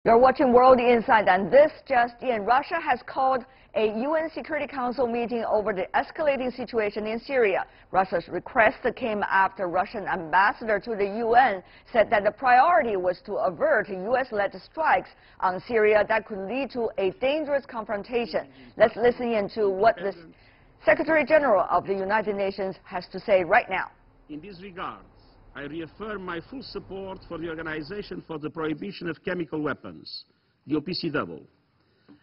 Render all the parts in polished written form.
You're watching World Insight, and this just in. Russia has called a UN Security Council meeting over the escalating situation in Syria. Russia's request came after Russian ambassador to the UN said that the priority was to avert US-led strikes on Syria that could lead to a dangerous confrontation. Let's listen in to what the Secretary General of the United Nations has to say right now. In this regard, I reaffirm my full support for the Organization for the Prohibition of Chemical Weapons, the OPCW,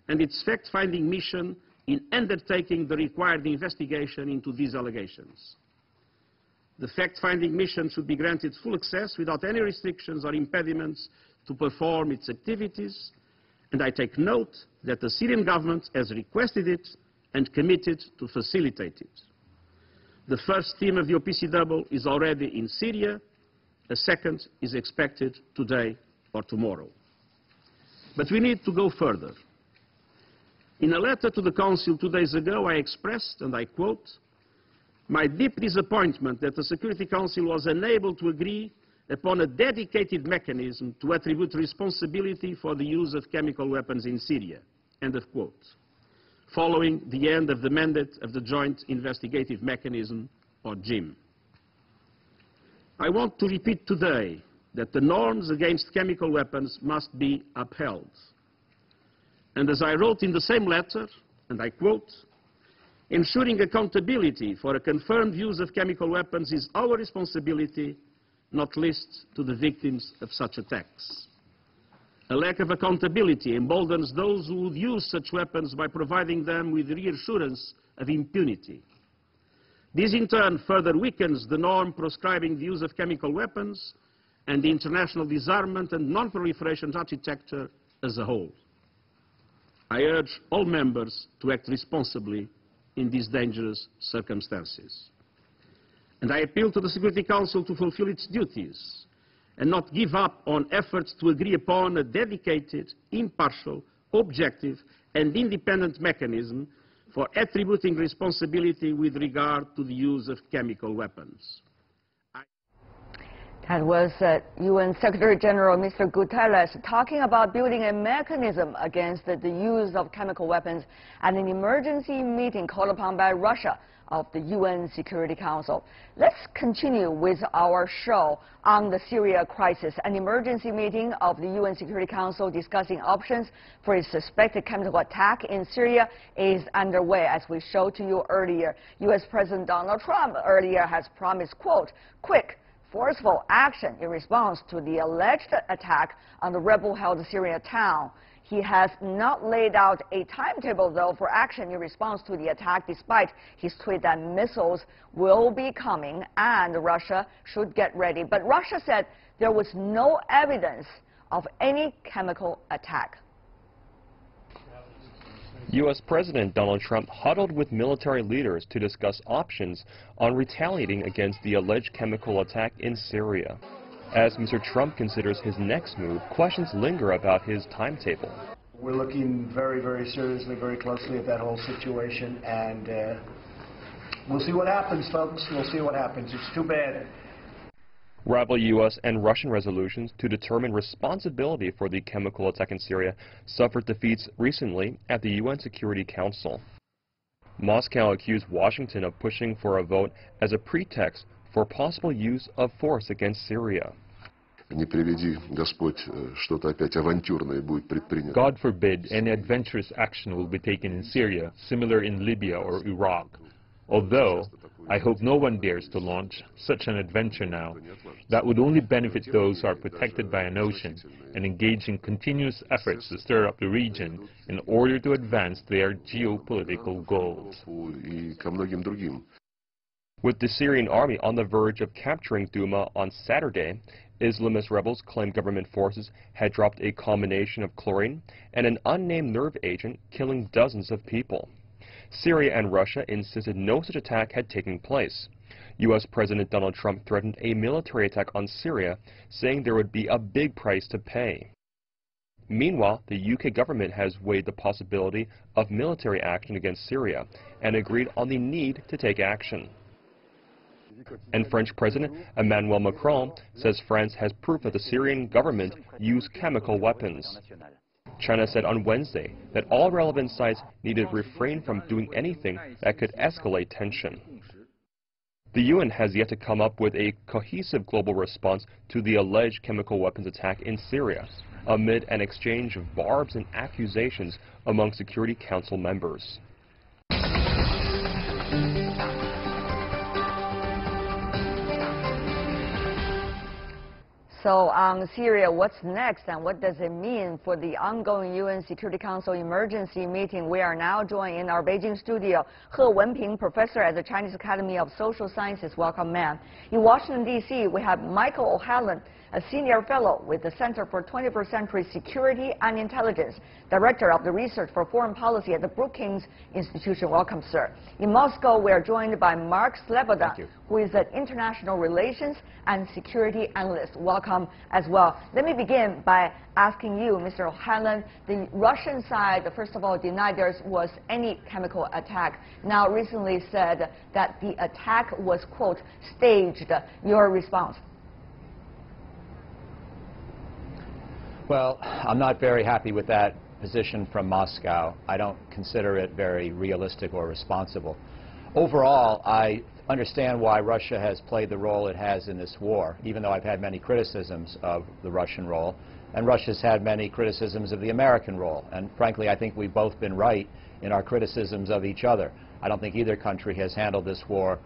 and its fact-finding mission in undertaking the required investigation into these allegations. The fact-finding mission should be granted full access without any restrictions or impediments to perform its activities, and I take note that the Syrian government has requested it and committed to facilitate it. The first team of the OPCW is already in Syria. A second is expected today or tomorrow. But we need to go further. In a letter to the Council 2 days ago, I expressed, and I quote, "My deep disappointment that the Security Council was unable to agree upon a dedicated mechanism to attribute responsibility for the use of chemical weapons in Syria," end of quote, following the end of the mandate of the Joint Investigative Mechanism, or JIM. I want to repeat today that the norms against chemical weapons must be upheld. And as I wrote in the same letter, and I quote, "Ensuring accountability for a confirmed use of chemical weapons is our responsibility, not least to the victims of such attacks. A lack of accountability emboldens those who would use such weapons by providing them with reassurance of impunity. This in turn further weakens the norm proscribing the use of chemical weapons and the international disarmament and non-proliferation architecture as a whole. I urge all members to act responsibly in these dangerous circumstances. And I appeal to the Security Council to fulfill its duties and not give up on efforts to agree upon a dedicated, impartial, objective and independent mechanism for attributing responsibility with regard to the use of chemical weapons." That was UN Secretary General Mr. Guterres talking about building a mechanism against the use of chemical weapons at an emergency meeting called upon by Russia of the UN Security Council. Let's continue with our show on the Syria crisis. An emergency meeting of the UN Security Council discussing options for a suspected chemical attack in Syria is underway. As we showed to you earlier, U.S. President Donald Trump earlier has promised, quote, "quick, forceful action in response to the alleged attack on the rebel-held Syrian town." He has not laid out a timetable, though, for action in response to the attack, despite his tweet that missiles will be coming and Russia should get ready. But Russia said there was no evidence of any chemical attack. U.S. President Donald Trump huddled with military leaders to discuss options on retaliating against the alleged chemical attack in Syria. As Mr. Trump considers his next move, questions linger about his timetable. We're looking very, very seriously, very closely at that whole situation, and we'll see what happens, folks. We'll see what happens. It's too bad. Rival U.S. and Russian resolutions to determine responsibility for the chemical attack in Syria suffered defeats recently at the UN Security Council. Moscow accused Washington of pushing for a vote as a pretext for possible use of force against Syria. God forbid any adventurous action will be taken in Syria, similar in Libya or Iraq. Although, I hope no one dares to launch such an adventure now. That would only benefit those who are protected by an ocean and engage in continuous efforts to stir up the region in order to advance their geopolitical goals. With the Syrian army on the verge of capturing Douma on Saturday, Islamist rebels claimed government forces had dropped a combination of chlorine and an unnamed nerve agent, killing dozens of people. Syria and Russia insisted no such attack had taken place. U.S. President Donald Trump threatened a military attack on Syria, saying there would be a big price to pay. Meanwhile, the UK government has weighed the possibility of military action against Syria and agreed on the need to take action. And French President Emmanuel Macron says France has proof that the Syrian government used chemical weapons. China said on Wednesday that all relevant sides needed to refrain from doing anything that could escalate tension. The UN has yet to come up with a cohesive global response to the alleged chemical weapons attack in Syria, amid an exchange of barbs and accusations among Security Council members. So on Syria, what's next and what does it mean for the ongoing UN Security Council emergency meeting? We are now joined in our Beijing studio, He Wenping, professor at the Chinese Academy of Social Sciences. Welcome, ma'am. In Washington, D.C., we have Michael O'Hanlon, a senior fellow with the Center for 21st Century Security and Intelligence, director of the Research for Foreign Policy at the Brookings Institution. Welcome, sir. In Moscow, we are joined by Mark Sleboda, who is an international relations and security analyst. Welcome as well. Let me begin by asking you, Mr. O'Hanlon, the Russian side, first of all, denied there was any chemical attack. Now recently said that the attack was, quote, staged. Your response? Well, I'm not very happy with that position from Moscow. I don't consider it very realistic or responsible. Overall, I understand why Russia has played the role it has in this war, even though I've had many criticisms of the Russian role, and Russia's had many criticisms of the American role. And frankly, I think we've both been right in our criticisms of each other. I don't think either country has handled this war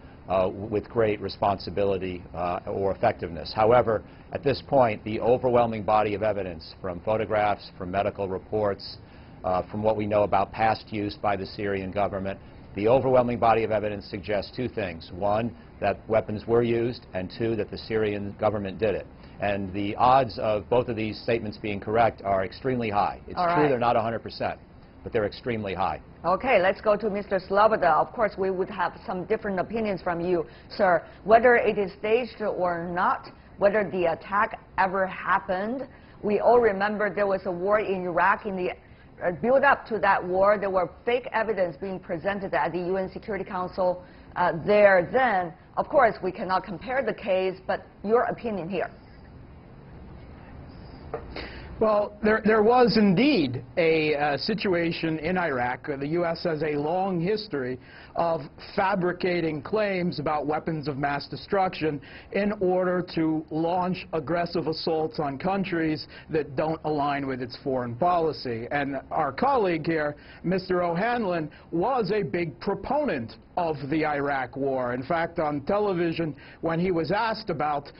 with great responsibility or effectiveness. However, at this point, the overwhelming body of evidence from photographs, from medical reports, from what we know about past use by the Syrian government, the overwhelming body of evidence suggests two things. One, that weapons were used, and two, that the Syrian government did it. And the odds of both of these statements being correct are extremely high. It's true they're not 100%, but they're extremely high. Okay, let's go to Mr. Sloboda. Of course, we would have some different opinions from you, sir. Whether it is staged or not, whether the attack ever happened, we all remember there was a war in Iraq. In the build up to that war, there were fake evidence being presented at the UN Security Council there then. Of course, we cannot compare the case, but your opinion here. Well, there was indeed a situation in Iraq. The U.S. has a long history of fabricating claims about weapons of mass destruction in order to launch aggressive assaults on countries that don't align with its foreign policy. And our colleague here, Mr. O'Hanlon, was a big proponent of the Iraq war. In fact, on television, when he was asked about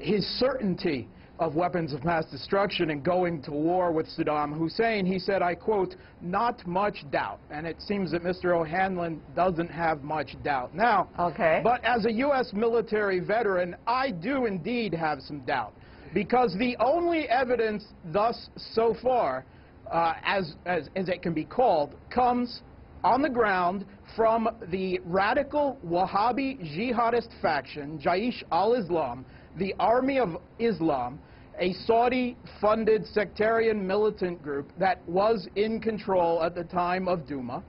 his certainty of weapons of mass destruction and going to war with Saddam Hussein, he said, I quote, not much doubt. And it seems that Mr. O'Hanlon doesn't have much doubt now. But as a U.S. military veteran, I do indeed have some doubt, because the only evidence thus so far, as it can be called, comes on the ground from the radical Wahhabi jihadist faction, Jaish al-Islam, the Army of Islam, a Saudi-funded sectarian militant group that was in control at the time of Duma.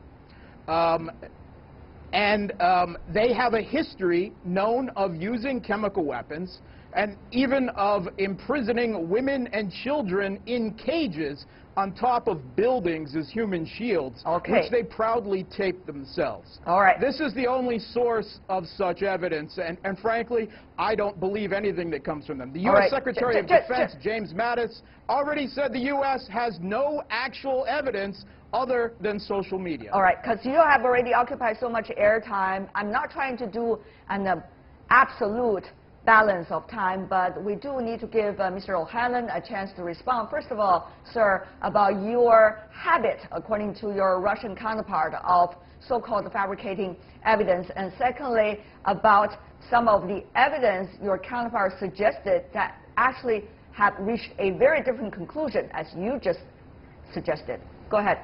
They have a history known of using chemical weapons and even of imprisoning women and children in cages on top of buildings as human shields, which they proudly tape themselves. This is the only source of such evidence, and frankly, I don't believe anything that comes from them. The U.S. Secretary of Defense, James Mattis, already said the U.S. has no actual evidence other than social media. Because you have already occupied so much airtime, I'm not trying to do an absolute balance of time, but we do need to give Mr. O'Hanlon a chance to respond. First of all, sir, about your habit, according to your Russian counterpart, of so-called fabricating evidence, and secondly, about some of the evidence your counterpart suggested that actually have reached a very different conclusion, as you just suggested. Go ahead.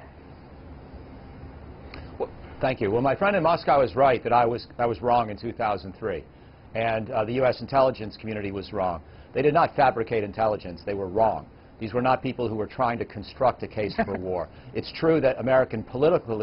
Well, thank you. Well, my friend in Moscow is right that I was wrong in 2003. And the U.S. intelligence community was wrong. They did not fabricate intelligence. They were wrong. These were not people who were trying to construct a case for war. It's true that American political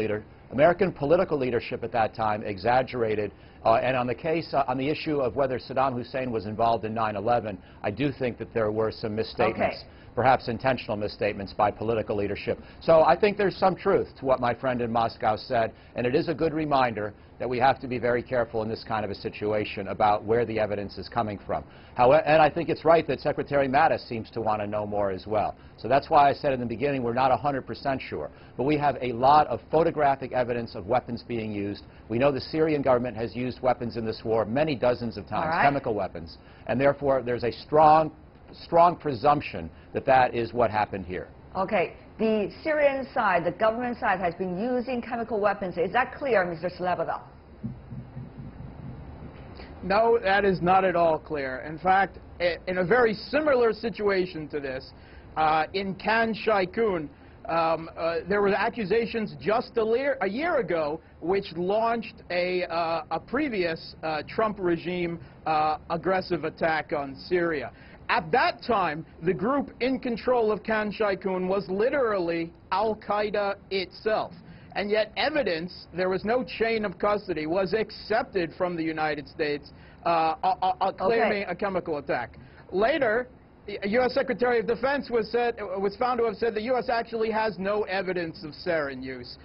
American political leadership at that time exaggerated, and on the issue of whether Saddam Hussein was involved in 9/11, I do think that there were some misstatements. Okay. Perhaps intentional misstatements by political leadership. So I think there's some truth to what my friend in Moscow said, and it is a good reminder that we have to be very careful in this kind of a situation about where the evidence is coming from. However, and I think it's right that Secretary Mattis seems to want to know more as well. So that's why I said in the beginning we're not 100% sure. But we have a lot of photographic evidence of weapons being used. We know the Syrian government has used weapons in this war many dozens of times, chemical weapons. And therefore there's a strong presumption that that is what happened here. Okay. The Syrian side, the government side, has been using chemical weapons. Is that clear, Mr. Sloboda? No, that is not at all clear. In fact, in a very similar situation to this, in Khan Shaykhun, there were accusations just a year ago which launched a previous Trump regime aggressive attack on Syria. At that time, the group in control of Khan Shaykhun was literally Al-Qaeda itself. And yet evidence, there was no chain of custody, was accepted from the United States claiming a chemical attack. Later, U.S. Secretary of Defense was found to have said the U.S. actually has no evidence of sarin use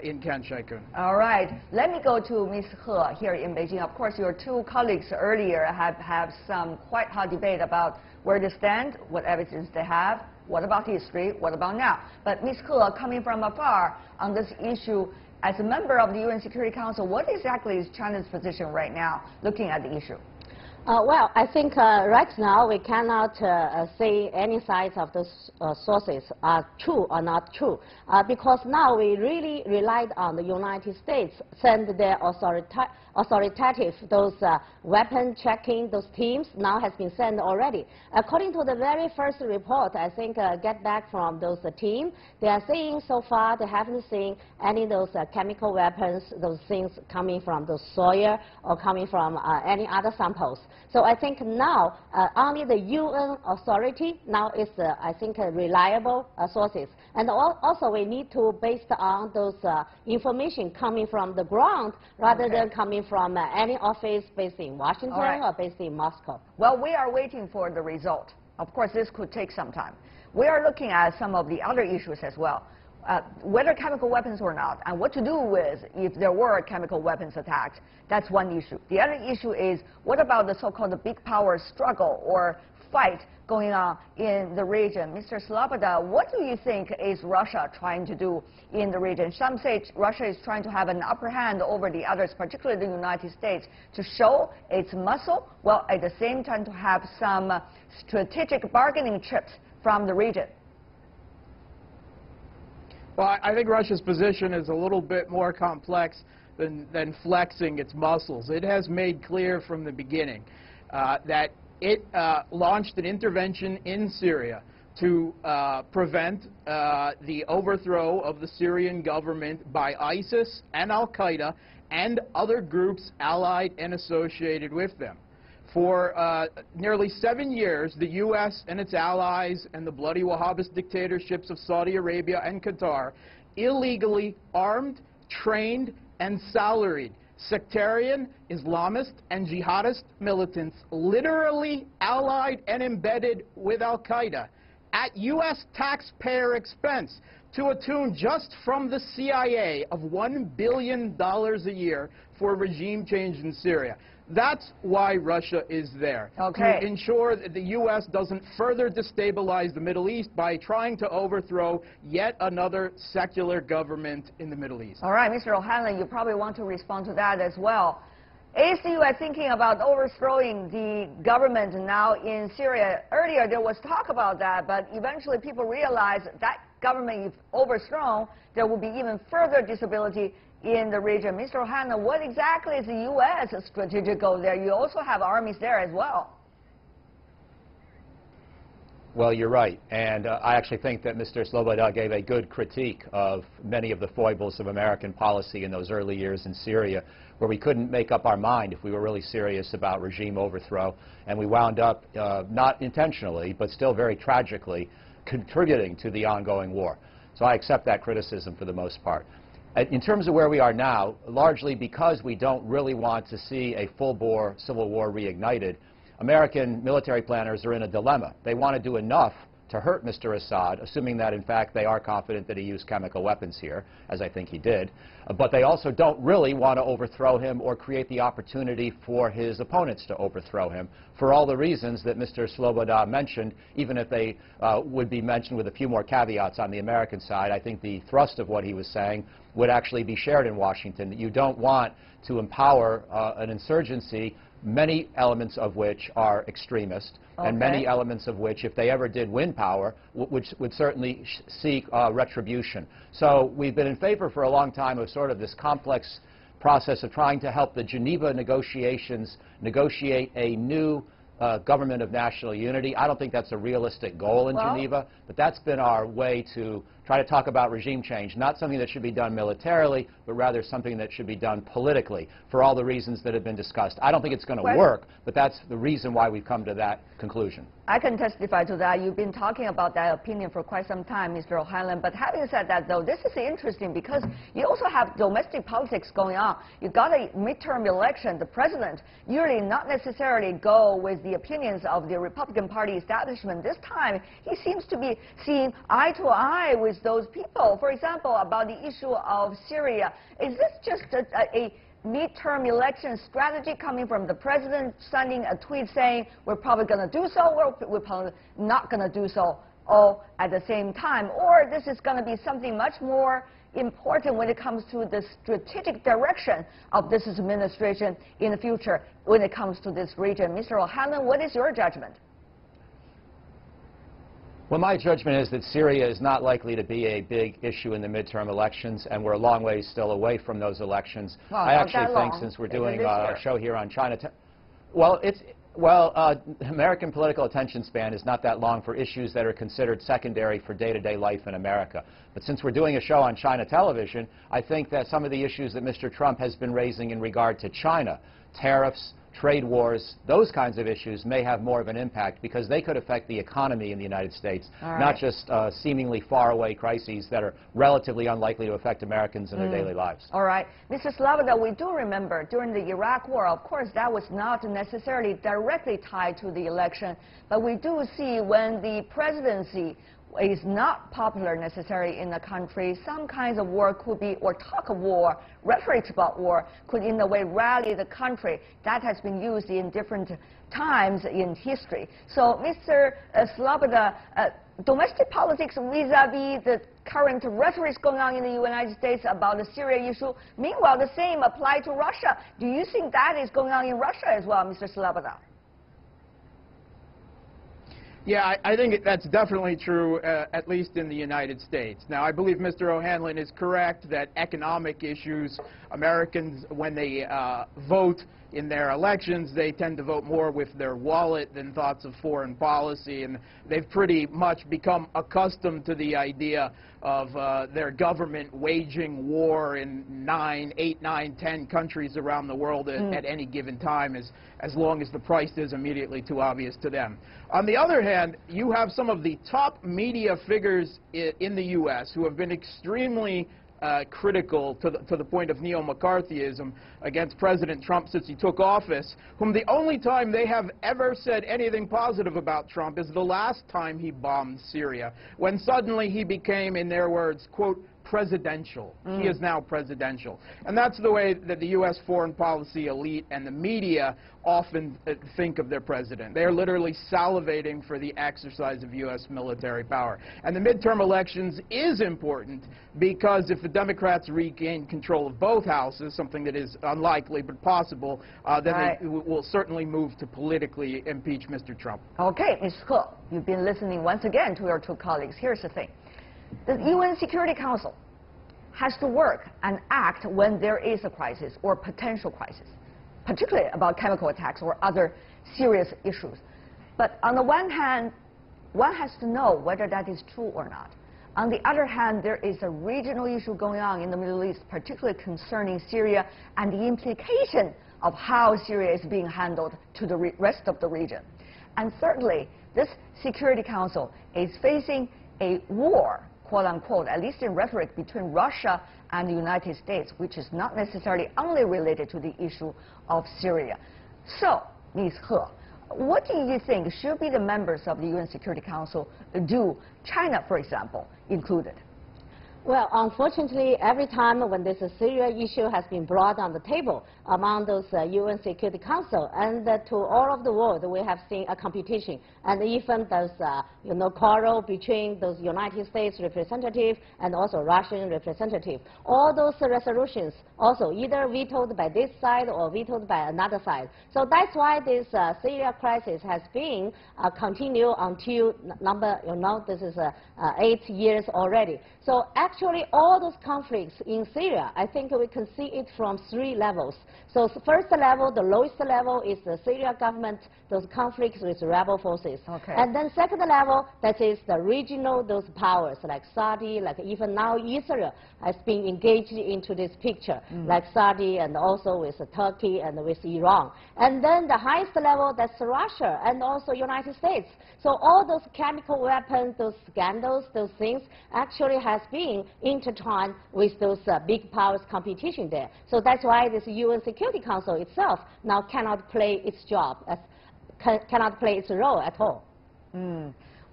in Khan Shaykhun. All right. Let me go to Ms. He here in Beijing. Of course, your two colleagues earlier have some quite hot debate about where they stand, what evidence they have, what about history, what about now. But Ms. He, coming from afar on this issue, as a member of the UN Security Council, what exactly is China's position right now, looking at the issue? Well, I think right now we cannot say any sides of the sources are true or not true, because now we really relied on the United States send their authoritative, those weapon checking, those teams now has been sent already. According to the very first report, I think get back from those team, they are saying so far they haven't seen any of those chemical weapons, those things coming from the soil or coming from any other samples. So I think now only the UN authority now is, I think, reliable sources. And also we need to base on those information coming from the ground rather than coming from any office based in Washington or based in Moscow. Well, we are waiting for the result. Of course, this could take some time. We are looking at some of the other issues as well. Whether chemical weapons or not, and what to do with if there were chemical weapons attacks, that's one issue. The other issue is, what about the so-called big power struggle or fight going on in the region? Mr. Sloboda, what do you think is Russia trying to do in the region? Some say Russia is trying to have an upper hand over the others, particularly the United States, to show its muscle, while at the same time to have some strategic bargaining chips from the region. Well, I think Russia's position is a little bit more complex than flexing its muscles. It has made clear from the beginning that it launched an intervention in Syria to prevent the overthrow of the Syrian government by ISIS and Al-Qaeda and other groups allied and associated with them. For nearly 7 years, the U.S. and its allies and the bloody Wahhabist dictatorships of Saudi Arabia and Qatar illegally armed, trained, and salaried sectarian, Islamist, and jihadist militants literally allied and embedded with Al-Qaeda at U.S. taxpayer expense to a tune just from the CIA of $1 billion a year for regime change in Syria. That's why Russia is there, to ensure that the U.S. doesn't further destabilize the Middle East by trying to overthrow yet another secular government in the Middle East. All right, Mr. O'Hanlon, you probably want to respond to that as well. Is the U.S. thinking about overthrowing the government now in Syria? Earlier there was talk about that, but eventually people realized that government, if overthrown, there will be even further instability in the region. Mr. O'Hanlon, what exactly is the U.S. strategic goal there? You also have armies there as well. Well, you're right. And I actually think that Mr. Sloboda gave a good critique of many of the foibles of American policy in those early years in Syria, where we couldn't make up our mind if we were really serious about regime overthrow. And we wound up, not intentionally, but still very tragically, contributing to the ongoing war. So I accept that criticism for the most part. In terms of where we are now, largely because we don't really want to see a full-bore civil war reignited, American military planners are in a dilemma. They want to do enough to hurt Mr. Assad, assuming that, in fact, they are confident that he used chemical weapons here, as I think he did. But they also don't really want to overthrow him or create the opportunity for his opponents to overthrow him, for all the reasons that Mr. Sloboda mentioned, even if they would be mentioned with a few more caveats on the American side. I think the thrust of what he was saying would actually be shared in Washington. You don't want to empower an insurgency, many elements of which are extremist, and many elements of which, if they ever did win power, would certainly seek retribution. So we've been in favor for a long time of sort of this complex process of trying to help the Geneva negotiations negotiate a new government of national unity. I don't think that's a realistic goal in Geneva, but that's been our way to try to talk about regime change, not something that should be done militarily, but rather something that should be done politically, for all the reasons that have been discussed. I don't think it's going to work, but that's the reason why we've come to that conclusion. I can testify to that. You've been talking about that opinion for quite some time, Mr. O'Hanlon. But having said that, though, this is interesting because you also have domestic politics going on. You've got a midterm election. The president usually not necessarily go with the opinions of the Republican Party establishment. This time, he seems to be seeing eye to eye with those people. For example, about the issue of Syria. Is this just a midterm election strategy coming from the president sending a tweet saying we're probably going to do so, or we're probably not going to do so, all at the same time? Or this is going to be something much more important when it comes to the strategic direction of this administration in the future when it comes to this region? Mr. O'Hanlon, what is your judgment? Well, my judgment is that Syria is not likely to be a big issue in the midterm elections, and we're a long way still away from those elections. Well, I actually think, since we're doing a show here on China, American political attention span is not that long for issues that are considered secondary for day-to-day life in America. But since we're doing a show on China television, I think that some of the issues that Mr. Trump has been raising in regard to China, tariffs, trade wars, those kinds of issues may have more of an impact because they could affect the economy in the United States, not just seemingly faraway crises that are relatively unlikely to affect Americans in their daily lives. All right. Mr. Sloboda, we do remember during the Iraq War, of course, that was not necessarily directly tied to the election, but we do see when the presidency is not popular necessarily in the country, some kinds of war could be, or talk of war, rhetoric about war, could in a way rally the country. That has been used in different times in history. So, Mr. Sloboda, domestic politics vis-a-vis the current rhetoric going on in the United States about the Syria issue, meanwhile, the same applies to Russia. Do you think that is going on in Russia as well, Mr. Sloboda? Yeah, I think that's definitely true, at least in the United States. Now, I believe Mr. O'Hanlon is correct that economic issues, Americans, when they vote in their elections, they tend to vote more with their wallet than thoughts of foreign policy, and they've pretty much become accustomed to the idea of their government waging war in 8, 9, 10 countries around the world at any given time, as long as the price is immediately too obvious to them. On the other hand, you have some of the top media figures in the U.S. who have been extremely critical to the point of neo-McCarthyism against President Trump since he took office, whom the only time they have ever said anything positive about Trump is the last time he bombed Syria, when suddenly he became, in their words, quote, presidential. He is now presidential. And that's the way that the U.S. foreign policy elite and the media often think of their president. They're literally salivating for the exercise of U.S. military power. And the midterm elections is important because if the Democrats regain control of both houses, something that is unlikely but possible, then they will certainly move to politically impeach Mr. Trump. Okay, Ms. He, you've been listening once again to your two colleagues. Here's the thing. The UN Security Council has to work and act when there is a crisis or potential crisis, particularly about chemical attacks or other serious issues. But on the one hand, one has to know whether that is true or not. On the other hand, there is a regional issue going on in the Middle East, particularly concerning Syria and the implication of how Syria is being handled to the rest of the region. And thirdly, this Security Council is facing a war, quote-unquote, at least in rhetoric, between Russia and the United States, which is not necessarily only related to the issue of Syria. So, Ms. He, what do you think should be the members of the UN Security Council do, China, for example, included? Well, unfortunately, every time when this Syria issue has been brought on the table among those UN Security Council and to all of the world, we have seen a competition. And even those, quarrel between those United States representative and also Russian representative. All those resolutions also either vetoed by this side or vetoed by another side. So that's why this Syria crisis has been continued until this is 8 years already. So actually, all those conflicts in Syria, I think we can see it from 3 levels. So first level, the lowest level, is the Syria government, those conflicts with rebel forces. Okay. And then second level, that is the regional, those powers, like Saudi, like even now Israel has been engaged into this picture, like Saudi and also with Turkey and with Iran. And then the highest level, that's Russia and also United States. So all those chemical weapons, those scandals, those things actually has been intertwined with those big powers competition there. So that's why this UN Security Council itself now cannot play its job, cannot play its role at all.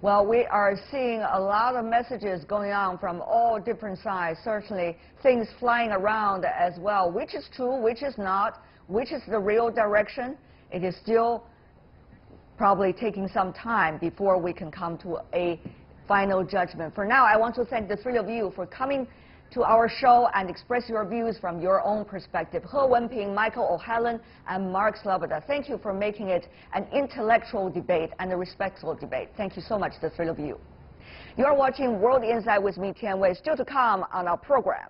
Well, we are seeing a lot of messages going on from all different sides, certainly things flying around as well. Which is true, which is not, which is the real direction? It is still probably taking some time before we can come to a final judgment. For now, I want to thank the 3 of you for coming to our show and express your views from your own perspective. He Wenping, Michael O'Halloran, and Mark Sloboda. Thank you for making it an intellectual debate and a respectful debate. Thank you so much, the 3 of you. You are watching World Insight with me, Tian Wei. Still to come on our program.